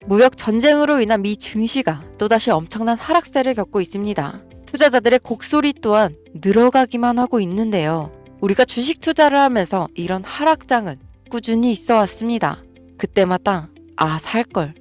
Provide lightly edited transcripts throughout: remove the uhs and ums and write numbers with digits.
무역 전쟁으로 인한 미 증시가 또다시 엄청난 하락세를 겪고 있습니다. 투자자들의 곡소리 또한 늘어가기만 하고 있는데요. 우리가 주식 투자를 하면서 이런 하락장은 꾸준히 있어 왔습니다. 그때마다 살걸,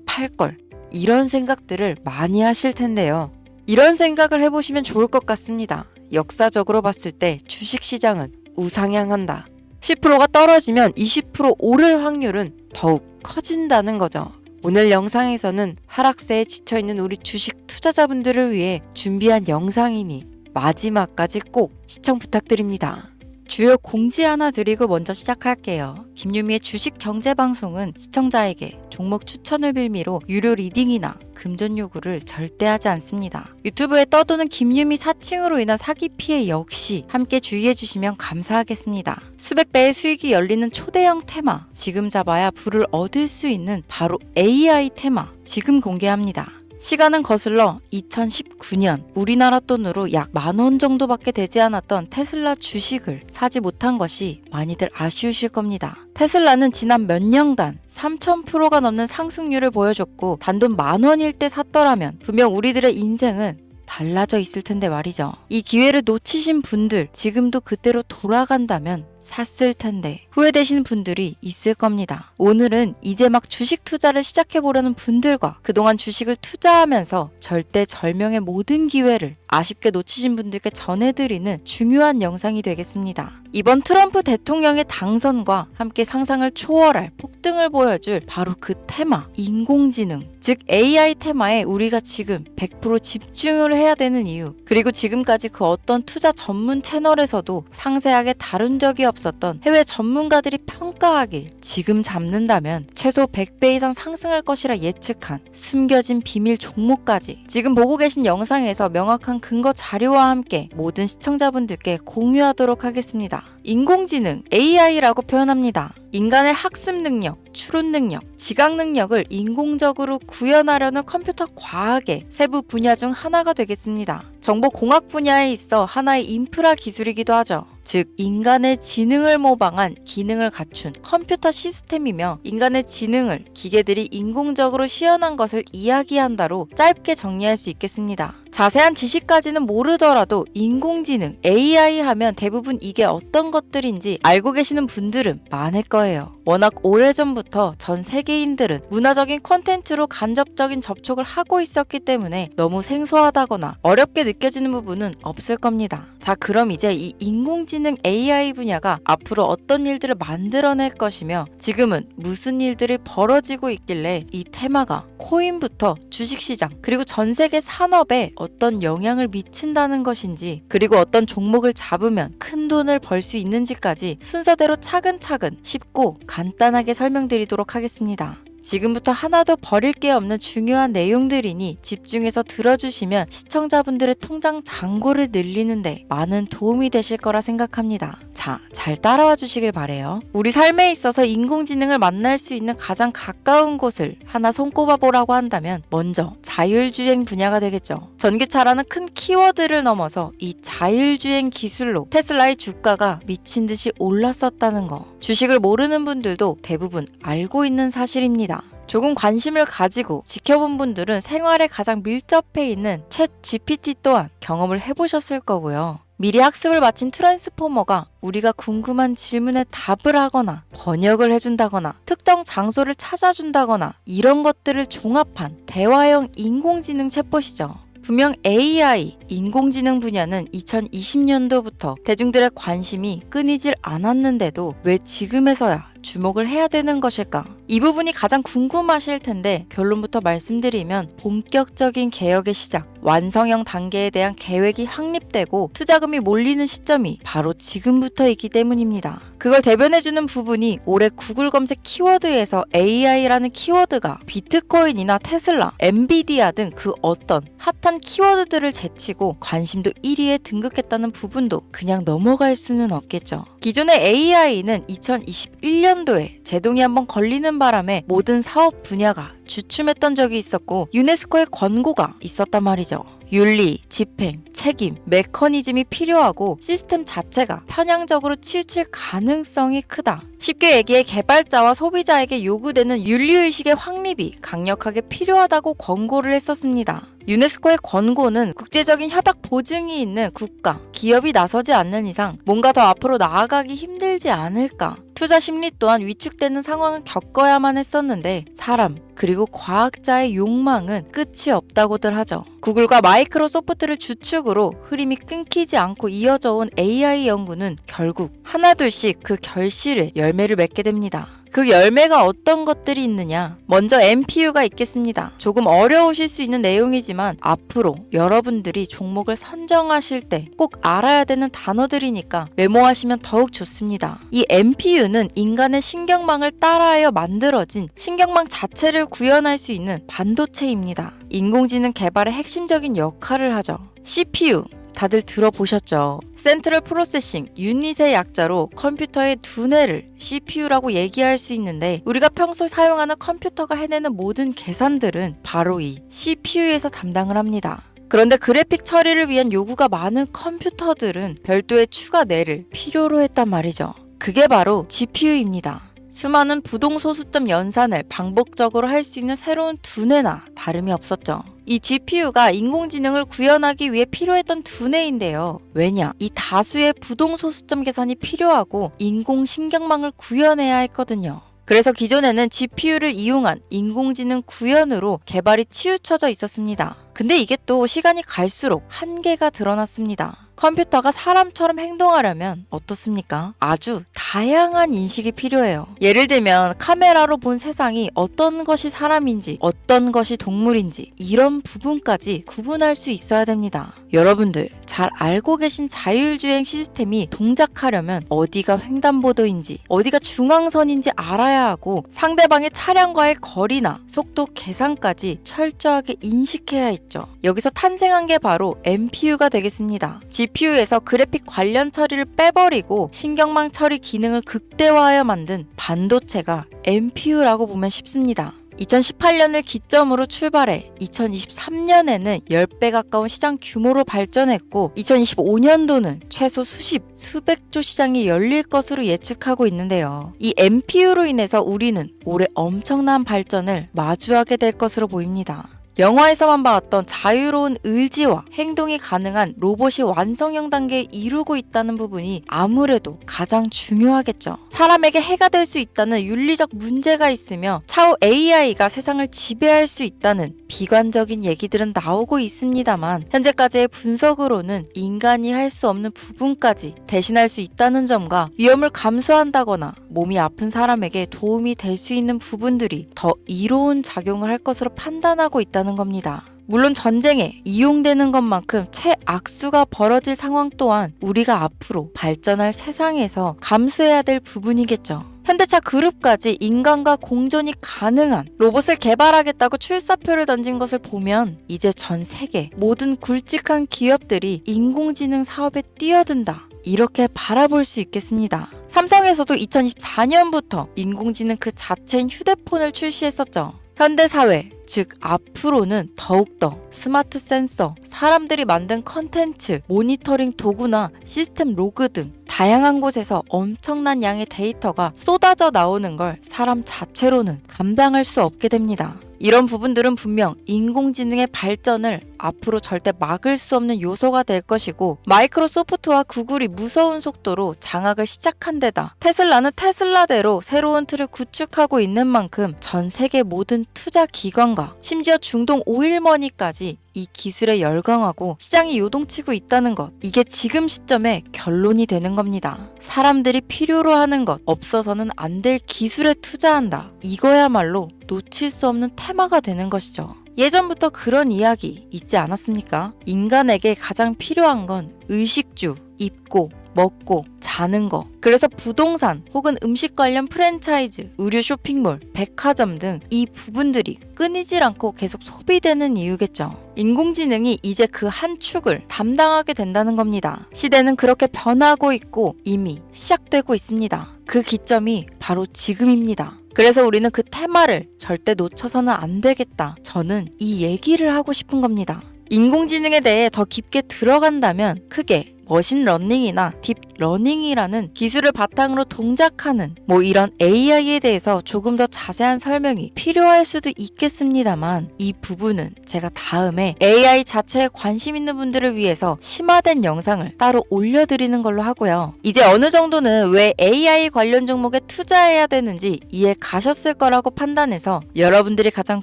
팔걸 이런 생각들을 많이 하실 텐데요. 이런 생각을 해보시면 좋을 것 같습니다. 역사적으로 봤을 때 주식시장은 우상향한다. 10%가 떨어지면 20% 오를 확률은 더욱 커진다는 거죠. 오늘 영상에서는 하락세에 지쳐있는 우리 주식 투자자분들을 위해 준비한 영상이니 마지막까지 꼭 시청 부탁드립니다. 주요 공지 하나 드리고 먼저 시작할게요. 김유미의 주식 경제 방송은 시청자에게 종목 추천을 빌미로 유료 리딩이나 금전 요구를 절대 하지 않습니다. 유튜브에 떠도는 김유미 사칭으로 인한 사기 피해 역시 함께 주의해 주시면 감사하겠습니다. 수백 배의 수익이 열리는 초대형 테마, 지금 잡아야 부를 얻을 수 있는 바로 AI 테마, 지금 공개합니다. 시간은 거슬러 2019년 우리나라 돈으로 약 10,000원 정도밖에 되지 않았던 테슬라 주식을 사지 못한 것이 많이들 아쉬우실 겁니다. 테슬라는 지난 몇 년간 3000%가 넘는 상승률을 보여줬고 단돈 10,000원일 때 샀더라면 분명 우리들의 인생은 달라져 있을 텐데 말이죠. 이 기회를 놓치신 분들, 지금도 그때로 돌아간다면 샀을 텐데 후회되시는 분들이 있을 겁니다. 오늘은 이제 막 주식 투자를 시작해보려는 분들과 그동안 주식을 투자하면서 절대절명의 모든 기회를 아쉽게 놓치신 분들께 전해드리는 중요한 영상이 되겠습니다. 이번 트럼프 대통령의 당선과 함께 상상을 초월할 폭등을 보여줄 바로 그 테마, 인공지능, 즉 AI 테마에 우리가 지금 100% 집중을 해야 되는 이유, 그리고 지금까지 그 어떤 투자 전문 채널에서도 상세하게 다룬 적이 없었던 해외 전문가들이 평가하길 지금 잡는다면 최소 100배 이상 상승할 것이라 예측한 숨겨진 비밀 종목까지 지금 보고 계신 영상에서 명확한 근거 자료와 함께 모든 시청자분들께 공유하도록 하겠습니다. 인공지능, AI라고 표현합니다. 인간의 학습 능력, 추론 능력, 지각 능력을 인공적으로 구현하려는 컴퓨터 과학의 세부 분야 중 하나가 되겠습니다. 정보공학 분야에 있어 하나의 인프라 기술이기도 하죠. 즉 인간의 지능을 모방한 기능을 갖춘 컴퓨터 시스템이며 인간의 지능을 기계들이 인공적으로 시연한 것을 이야기한다로 짧게 정리할 수 있겠습니다. 자세한 지식까지는 모르더라도 인공지능, AI 하면 대부분 이게 어떤 것들인지 알고 계시는 분들은 많을 거예요. 워낙 오래전부터 전 세계인들은 문화적인 콘텐츠로 간접적인 접촉을 하고 있었기 때문에 너무 생소하다거나 어렵게 느껴지는 부분은 없을 겁니다. 자, 그럼 이제 이 인공지능 AI 분야가 앞으로 어떤 일들을 만들어낼 것이며 지금은 무슨 일들이 벌어지고 있길래 이 테마가 코인부터 주식시장 그리고 전 세계 산업에 어떤 영향을 미친다는 것인지, 그리고 어떤 종목을 잡으면 큰 돈을 벌 수 있는지까지 순서대로 차근차근 쉽고 간단하게 설명드리도록 하겠습니다. 지금부터 하나도 버릴 게 없는 중요한 내용들이니 집중해서 들어주시면 시청자분들의 통장 잔고를 늘리는데 많은 도움이 되실 거라 생각합니다. 자, 잘 따라와 주시길 바래요. 우리 삶에 있어서 인공지능을 만날 수 있는 가장 가까운 곳을 하나 손꼽아 보라고 한다면 먼저 자율주행 분야가 되겠죠. 전기차라는 큰 키워드를 넘어서 이 자율주행 기술로 테슬라의 주가가 미친 듯이 올랐었다는 거, 주식을 모르는 분들도 대부분 알고 있는 사실입니다. 조금 관심을 가지고 지켜본 분들은 생활에 가장 밀접해 있는 챗 GPT 또한 경험을 해보셨을 거고요. 미리 학습을 마친 트랜스포머가 우리가 궁금한 질문에 답을 하거나 번역을 해준다거나 특정 장소를 찾아준다거나 이런 것들을 종합한 대화형 인공지능 챗봇이죠. 분명 AI, 인공지능 분야는 2020년도부터 대중들의 관심이 끊이질 않았는데도 왜 지금에서야 주목을 해야 되는 것일까? 이 부분이 가장 궁금하실 텐데 결론부터 말씀드리면 본격적인 개혁의 시작, 완성형 단계에 대한 계획이 확립되고 투자금이 몰리는 시점이 바로 지금부터이기 때문입니다. 그걸 대변해주는 부분이 올해 구글 검색 키워드에서 AI라는 키워드가 비트코인이나 테슬라, 엔비디아 등 그 어떤 핫한 키워드들을 제치고 관심도 1위에 등극했다는 부분도 그냥 넘어갈 수는 없겠죠. 기존의 AI는 2021년도에 제동이 한번 걸리는 바람에 모든 사업 분야가 주춤했던 적이 있었고 유네스코의 권고가 있었단 말이죠. 윤리, 집행, 책임, 메커니즘이 필요하고 시스템 자체가 편향적으로 치우칠 가능성이 크다. 쉽게 얘기해 개발자와 소비자에게 요구되는 윤리의식의 확립이 강력하게 필요하다고 권고를 했었습니다. 유네스코의 권고는 국제적인 협약 보증이 있는 국가, 기업이 나서지 않는 이상 뭔가 더 앞으로 나아가기 힘들지 않을까. 투자 심리 또한 위축되는 상황을 겪어야만 했었는데 사람 그리고 과학자의 욕망은 끝이 없다고들 하죠. 구글과 마이크로소프트를 주축으로 흐름이 끊기지 않고 이어져 온 AI 연구는 결국 하나둘씩 그 결실의 열매를 맺게 됩니다. 그 열매가 어떤 것들이 있느냐? 먼저 MPU가 있겠습니다. 조금 어려우실 수 있는 내용이지만 앞으로 여러분들이 종목을 선정하실 때 꼭 알아야 되는 단어들이니까 메모하시면 더욱 좋습니다. 이 MPU는 인간의 신경망을 따라하여 만들어진 신경망 자체를 구현할 수 있는 반도체입니다. 인공지능 개발의 핵심적인 역할을 하죠. CPU 다들 들어보셨죠? 센트럴 프로세싱 유닛의 약자로 컴퓨터의 두뇌를 CPU라고 얘기할 수 있는데 우리가 평소 사용하는 컴퓨터가 해내는 모든 계산들은 바로 이 CPU에서 담당을 합니다. 그런데 그래픽 처리를 위한 요구가 많은 컴퓨터들은 별도의 추가 뇌를 필요로 했단 말이죠. 그게 바로 GPU입니다. 수많은 부동소수점 연산을 반복적으로 할 수 있는 새로운 두뇌나 다름이 없었죠. 이 GPU가 인공지능을 구현하기 위해 필요했던 두뇌인데요. 왜냐? 이 다수의 부동소수점 계산이 필요하고 인공신경망을 구현해야 했거든요. 그래서 기존에는 GPU를 이용한 인공지능 구현으로 개발이 치우쳐져 있었습니다. 근데 이게 또 시간이 갈수록 한계가 드러났습니다. 컴퓨터가 사람처럼 행동하려면 어떻습니까? 아주 다양한 인식이 필요해요. 예를 들면 카메라로 본 세상이 어떤 것이 사람인지 어떤 것이 동물인지 이런 부분까지 구분할 수 있어야 됩니다. 여러분들 잘 알고 계신 자율주행 시스템이 동작하려면 어디가 횡단보도인지 어디가 중앙선인지 알아야 하고 상대방의 차량과의 거리나 속도 계산까지 철저하게 인식해야 있죠. 여기서 탄생한 게 바로 MPU가 되겠습니다. GPU에서 그래픽 관련 처리를 빼버리고 신경망 처리 기능을 극대화하여 만든 반도체가 MPU라고 보면 쉽습니다. 2018년을 기점으로 출발해 2023년에는 10배 가까운 시장 규모로 발전했고 2025년도는 최소 수백조 시장이 열릴 것으로 예측하고 있는데요. 이 MPU로 인해서 우리는 올해 엄청난 발전을 마주하게 될 것으로 보입니다. 영화에서만 봤던 자유로운 의지와 행동이 가능한 로봇이 완성형 단계에 이루고 있다는 부분이 아무래도 가장 중요하겠죠. 사람에게 해가 될 수 있다는 윤리적 문제가 있으며 차후 AI가 세상을 지배할 수 있다는 비관적인 얘기들은 나오고 있습니다만 현재까지의 분석으로는 인간이 할 수 없는 부분까지 대신할 수 있다는 점과 위험을 감수한다거나 몸이 아픈 사람에게 도움이 될 수 있는 부분들이 더 이로운 작용을 할 것으로 판단하고 있다는 겁니다. 물론 전쟁에 이용되는 것만큼 최악수가 벌어질 상황 또한 우리가 앞으로 발전할 세상에서 감수해야 될 부분이겠죠. 현대차 그룹까지 인간과 공존이 가능한 로봇을 개발하겠다고 출사표를 던진 것을 보면 이제 전 세계 모든 굵직한 기업들이 인공지능 사업에 뛰어든다. 이렇게 바라볼 수 있겠습니다. 삼성에서도 2024년부터 인공지능 그 자체인 휴대폰을 출시했었죠. 현대사회, 즉 앞으로는 더욱더 스마트 센서, 사람들이 만든 컨텐츠, 모니터링 도구나 시스템 로그 등 다양한 곳에서 엄청난 양의 데이터가 쏟아져 나오는 걸 사람 자체로는 감당할 수 없게 됩니다. 이런 부분들은 분명 인공지능의 발전을 앞으로 절대 막을 수 없는 요소가 될 것이고 마이크로소프트와 구글이 무서운 속도로 장악을 시작한 데다 테슬라는 테슬라대로 새로운 틀을 구축하고 있는 만큼 전 세계 모든 투자 기관과 심지어 중동 오일머니까지 이 기술에 열광하고 시장이 요동치고 있다는 것, 이게 지금 시점에 결론이 되는 겁니다. 사람들이 필요로 하는 것, 없어서는 안 될 기술에 투자한다. 이거야말로 놓칠 수 없는 테마가 되는 것이죠. 예전부터 그런 이야기 있지 않았습니까? 인간에게 가장 필요한 건 의식주, 입고, 먹고, 자는 거. 그래서 부동산 혹은 음식 관련 프랜차이즈, 의류 쇼핑몰, 백화점 등 이 부분들이 끊이질 않고 계속 소비되는 이유겠죠. 인공지능이 이제 그 한 축을 담당하게 된다는 겁니다. 시대는 그렇게 변하고 있고 이미 시작되고 있습니다. 그 기점이 바로 지금입니다. 그래서 우리는 그 테마를 절대 놓쳐서는 안 되겠다. 저는 이 얘기를 하고 싶은 겁니다. 인공지능에 대해 더 깊게 들어간다면 크게 머신러닝이나 딥러닝이라는 기술을 바탕으로 동작하는 이런 AI에 대해서 조금 더 자세한 설명이 필요할 수도 있겠습니다만 이 부분은 제가 다음에 AI 자체에 관심 있는 분들을 위해서 심화된 영상을 따로 올려드리는 걸로 하고요. 이제 어느 정도는 왜 AI 관련 종목에 투자해야 되는지 이해 가셨을 거라고 판단해서 여러분들이 가장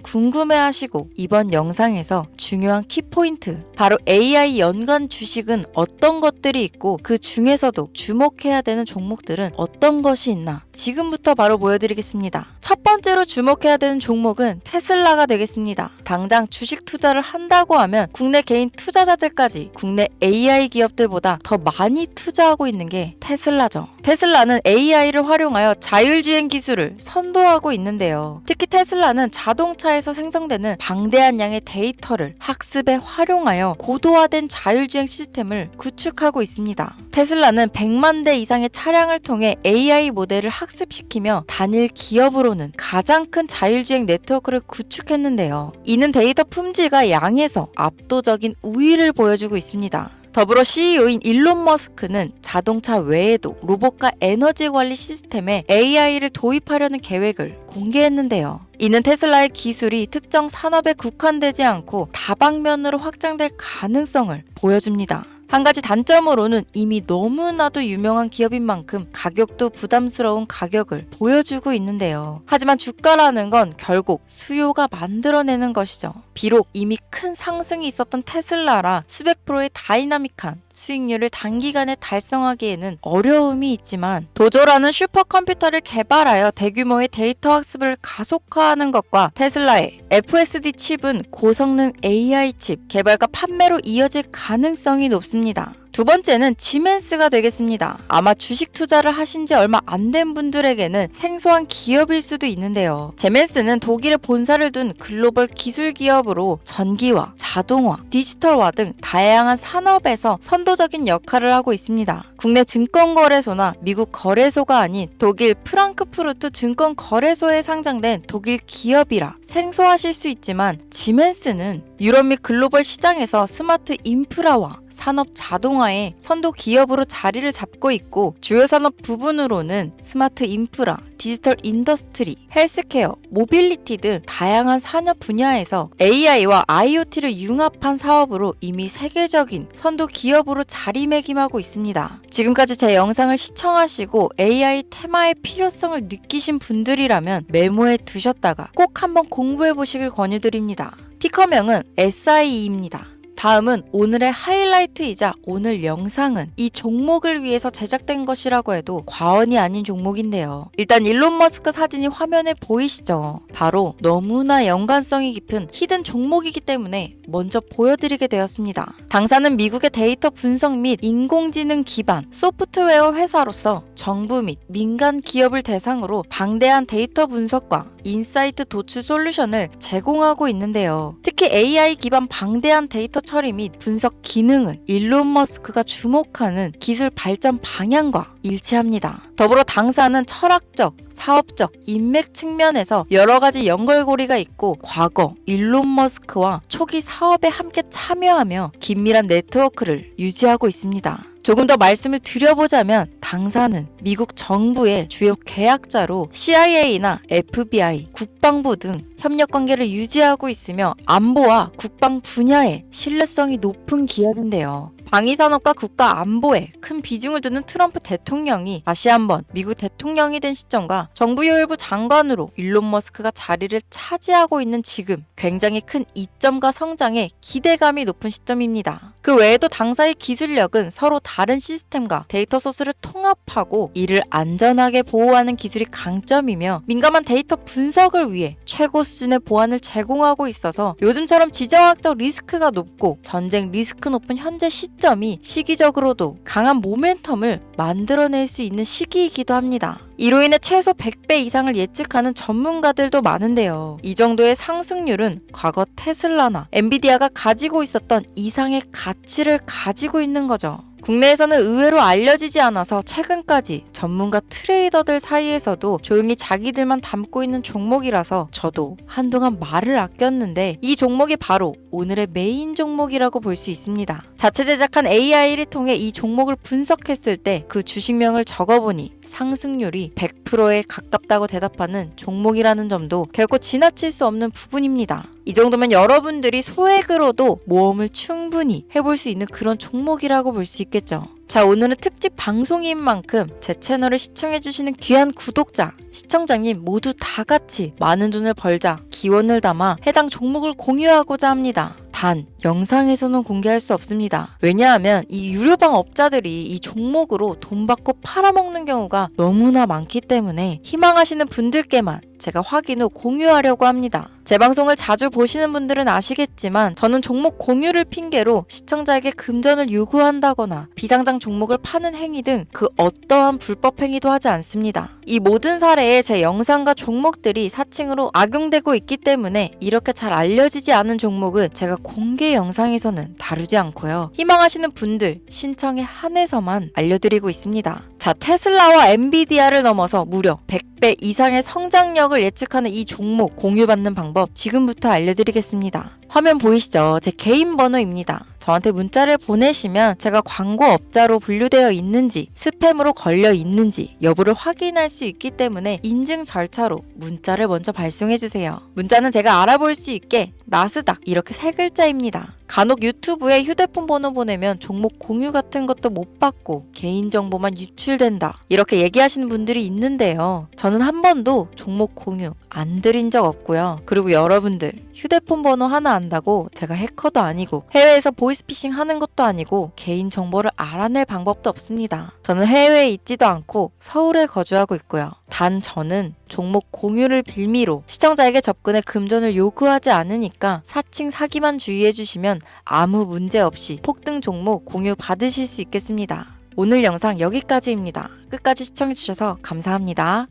궁금해하시고 이번 영상에서 중요한 키포인트 바로 AI 연관 주식은 어떤 것들이 있고 그 중에서도 주목해야 되는 종목들은 어떤 것이 있나 지금부터 바로 보여드리겠습니다. 첫 번째로 주목해야 되는 종목은 테슬라가 되겠습니다. 당장 주식 투자를 한다고 하면 국내 개인 투자자들까지 국내 AI 기업들보다 더 많이 투자하고 있는 게 테슬라죠. 테슬라는 AI를 활용하여 자율주행 기술을 선도하고 있는데요. 특히 테슬라는 자동차에서 생성되는 방대한 양의 데이터를 학습에 활용하여 고도화된 자율주행 시스템을 구축하고 있습니다. 테슬라는 100만 대 이상의 차량을 통해 AI 모델을 학습시키며 단일 기업으로는 가장 큰 자율주행 네트워크를 구축했는데요. 이는 데이터 품질과 양에서 압도적인 우위를 보여주고 있습니다. 더불어 CEO인 일론 머스크는 자동차 외에도 로봇과 에너지 관리 시스템에 AI를 도입하려는 계획을 공개했는데요. 이는 테슬라의 기술이 특정 산업에 국한되지 않고 다방면으로 확장될 가능성을 보여줍니다. 한 가지 단점으로는 이미 너무나도 유명한 기업인 만큼 가격도 부담스러운 가격을 보여주고 있는데요. 하지만 주가라는 건 결국 수요가 만들어내는 것이죠. 비록 이미 큰 상승이 있었던 테슬라라 수백 프로의 다이나믹한 수익률을 단기간에 달성하기에는 어려움이 있지만 도조라는 슈퍼컴퓨터를 개발하여 대규모의 데이터 학습을 가속화하는 것과 테슬라의 FSD 칩은 고성능 AI 칩 개발과 판매로 이어질 가능성이 높습니다. 두 번째는 지멘스가 되겠습니다. 아마 주식 투자를 하신 지 얼마 안 된 분들에게는 생소한 기업일 수도 있는데요. 지멘스는 독일에 본사를 둔 글로벌 기술 기업으로 전기화, 자동화, 디지털화 등 다양한 산업에서 선도적인 역할을 하고 있습니다. 국내 증권거래소나 미국 거래소가 아닌 독일 프랑크푸르트 증권거래소에 상장된 독일 기업이라 생소하실 수 있지만 지멘스는 유럽 및 글로벌 시장에서 스마트 인프라와 산업 자동화의 선도 기업으로 자리를 잡고 있고 주요 산업 부분으로는 스마트 인프라, 디지털 인더스트리, 헬스케어, 모빌리티 등 다양한 산업 분야에서 AI와 IoT를 융합한 사업으로 이미 세계적인 선도 기업으로 자리매김하고 있습니다. 지금까지 제 영상을 시청하시고 AI 테마의 필요성을 느끼신 분들이라면 메모해 두셨다가 꼭 한번 공부해 보시길 권유드립니다. 티커명은 SIE입니다. 다음은 오늘의 하이라이트이자 오늘 영상은 이 종목을 위해서 제작된 것이라고 해도 과언이 아닌 종목인데요. 일단 일론 머스크 사진이 화면에 보이시죠? 바로 너무나 연관성이 깊은 히든 종목이기 때문에 먼저 보여드리게 되었습니다. 당사는 미국의 데이터 분석 및 인공지능 기반 소프트웨어 회사로서 정부 및 민간 기업을 대상으로 방대한 데이터 분석과 인사이트 도출 솔루션을 제공하고 있는데요. 특히 AI 기반 방대한 데이터 처리 및 분석 기능은 일론 머스크가 주목하는 기술 발전 방향과 일치합니다. 더불어 당사는 철학적, 사업적, 인맥 측면에서 여러 가지 연결고리가 있고 과거 일론 머스크와 초기 사업에 함께 참여하며 긴밀한 네트워크를 유지하고 있습니다. 조금 더 말씀을 드려보자면 당사는 미국 정부의 주요 계약자로 CIA나 FBI, 국방부 등 협력 관계를 유지하고 있으며 안보와 국방 분야에 신뢰성이 높은 기업인데요. 방위산업과 국가 안보에 큰 비중을 두는 트럼프 대통령이 다시 한번 미국 대통령이 된 시점과 정부요일부 장관으로 일론 머스크가 자리를 차지하고 있는 지금 굉장히 큰 이점과 성장에 기대감이 높은 시점입니다. 그 외에도 당사의 기술력은 서로 다른 시스템과 데이터 소스를 통합하고 이를 안전하게 보호하는 기술이 강점이며 민감한 데이터 분석을 위해 최고 수준의 보안을 제공하고 있어서 요즘처럼 지정학적 리스크가 높고 전쟁 리스크 높은 현재 시점이 시기적으로도 강한 모멘텀을 만들어낼 수 있는 시기이기도 합니다. 이로 인해 최소 100배 이상을 예측하는 전문가들도 많은데요. 이 정도의 상승률은 과거 테슬라나 엔비디아가 가지고 있었던 이상의 가치를 가지고 있는 거죠. 국내에서는 의외로 알려지지 않아서 최근까지 전문가 트레이더들 사이에서도 조용히 자기들만 담고 있는 종목이라서 저도 한동안 말을 아꼈는데 이 종목이 바로 오늘의 메인 종목이라고 볼 수 있습니다. 자체 제작한 AI를 통해 이 종목을 분석했을 때 그 주식명을 적어보니 상승률이 100%에 가깝다고 대답하는 종목이라는 점도 결코 지나칠 수 없는 부분입니다. 이 정도면 여러분들이 소액으로도 모험을 충분히 해볼 수 있는 그런 종목이라고 볼 수 있겠죠. 자, 오늘은 특집 방송인 만큼 제 채널을 시청해주시는 귀한 구독자, 시청자님 모두 다 같이 많은 돈을 벌자 기원을 담아 해당 종목을 공유하고자 합니다. 단, 영상에서는 공개할 수 없습니다. 왜냐하면 이 유료방 업자들이 이 종목으로 돈 받고 팔아먹는 경우가 너무나 많기 때문에 희망하시는 분들께만 제가 확인 후 공유하려고 합니다. 제 방송을 자주 보시는 분들은 아시겠지만 저는 종목 공유를 핑계로 시청자에게 금전을 요구한다거나 비상장 종목을 파는 행위 등 그 어떠한 불법 행위도 하지 않습니다. 이 모든 사례에 제 영상과 종목들이 사칭으로 악용되고 있기 때문에 이렇게 잘 알려지지 않은 종목은 제가 공개 영상에서는 다루지 않고요. 희망하시는 분들 신청에 한해서만 알려드리고 있습니다. 자, 테슬라와 엔비디아를 넘어서 무려 100배 이상의 성장력을 예측하는 이 종목 공유받는 방법 지금부터 알려드리겠습니다. 화면 보이시죠? 제 개인 번호입니다. 저한테 문자를 보내시면 제가 광고업자로 분류되어 있는지 스팸으로 걸려 있는지 여부를 확인할 수 있기 때문에 인증 절차로 문자를 먼저 발송해주세요. 문자는 제가 알아볼 수 있게 나스닥 이렇게 세 글자입니다. 간혹 유튜브에 휴대폰 번호 보내면 종목 공유 같은 것도 못 받고 개인정보만 유출된다 이렇게 얘기하시는 분들이 있는데요. 저는 한 번도 종목 공유 안 드린 적 없고요. 그리고 여러분들 휴대폰 번호 하나 안다고 제가 해커도 아니고 해외에서 보이스피싱 하는 것도 아니고 개인정보를 알아낼 방법도 없습니다. 저는 해외에 있지도 않고 서울에 거주하고 있고요. 단 저는 종목 공유를 빌미로 시청자에게 접근해 금전을 요구하지 않으니까 사칭 사기만 주의해주시면 아무 문제 없이 폭등 종목 공유 받으실 수 있겠습니다. 오늘 영상 여기까지입니다. 끝까지 시청해주셔서 감사합니다.